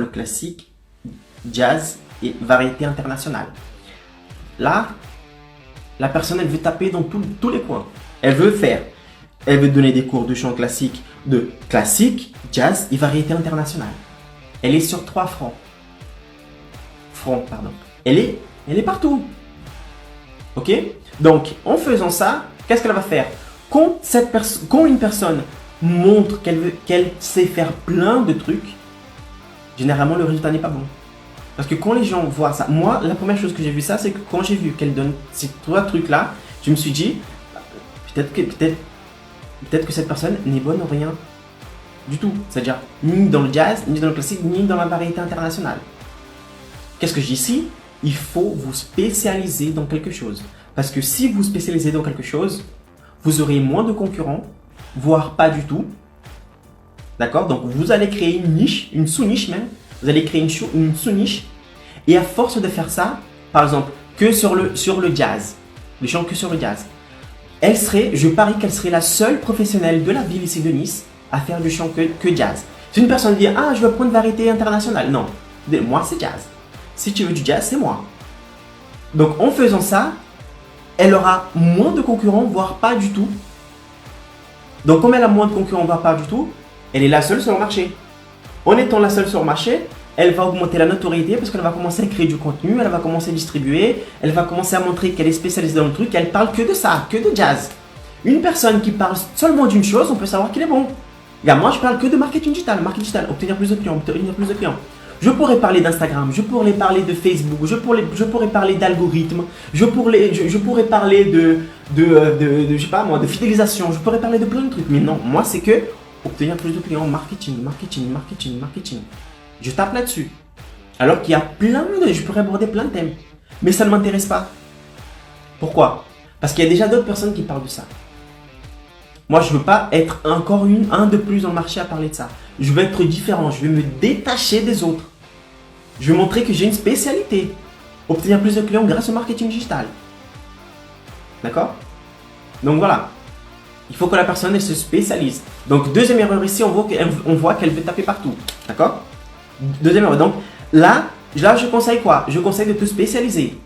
le classique, jazz et variété internationale. Là, la personne, elle veut taper dans tous les coins. Elle veut donner des cours de chant classique, jazz et variété internationale. Elle est sur 3 fronts. Elle est partout. Ok? Donc, en faisant ça, qu'est-ce qu'elle va faire? Quand une personne montre qu'elle sait faire plein de trucs, généralement le résultat n'est pas bon. Parce que quand les gens voient ça, moi, la première chose que j'ai vu ça, c'est que quand j'ai vu qu'elle donne ces 3 trucs-là, je me suis dit, peut-être que cette personne n'est bonne en rien du tout. C'est-à-dire, ni dans le jazz, ni dans le classique, ni dans la variété internationale. Qu'est-ce que je dis ici? Il faut vous spécialiser dans quelque chose. Parce que si vous spécialisez dans quelque chose, vous aurez moins de concurrents, voire pas du tout. D'accord? Donc, vous allez créer une niche, une sous-niche même. Vous allez créer une sous-niche. Et à force de faire ça, par exemple, que sur le jazz, les chants que sur le jazz, je parie qu'elle serait la seule professionnelle de la ville ici de Nice à faire du chant que jazz. Si une personne dit, ah, je veux prendre variété internationale. Non, moi c'est jazz. Si tu veux du jazz, c'est moi. Donc, en faisant ça, elle aura moins de concurrents, voire pas du tout. Donc, comme elle a moins de concurrents, voire pas du tout, elle est la seule sur le marché. En étant la seule sur le marché, elle va augmenter la notoriété parce qu'elle va commencer à créer du contenu, elle va commencer à distribuer, elle va commencer à montrer qu'elle est spécialisée dans le truc, elle parle que de ça, que de jazz. Une personne qui parle seulement d'une chose, on peut savoir qu'il est bon. Regarde, moi je parle que de marketing digital, obtenir plus de clients, Je pourrais parler d'Instagram, je pourrais parler de Facebook, je pourrais parler d'algorithmes, je pourrais parler je sais pas moi, de fidélisation, je pourrais parler de plein de trucs. Mais non, moi c'est que obtenir plus de clients, marketing. Je tape là-dessus. Alors qu'il y a je pourrais aborder plein de thèmes. Mais ça ne m'intéresse pas. Pourquoi? Parce qu'il y a déjà d'autres personnes qui parlent de ça. Moi, je ne veux pas être encore un de plus dans le marché à parler de ça. Je veux être différent, je veux me détacher des autres. Je veux montrer que j'ai une spécialité. Obtenir plus de clients grâce au marketing digital. D'accord? Donc voilà. Il faut que la personne elle se spécialise. Donc deuxième erreur ici, on voit qu'elle veut taper partout. D'accord? Deuxième erreur. Donc là, je conseille quoi? Je conseille de te spécialiser.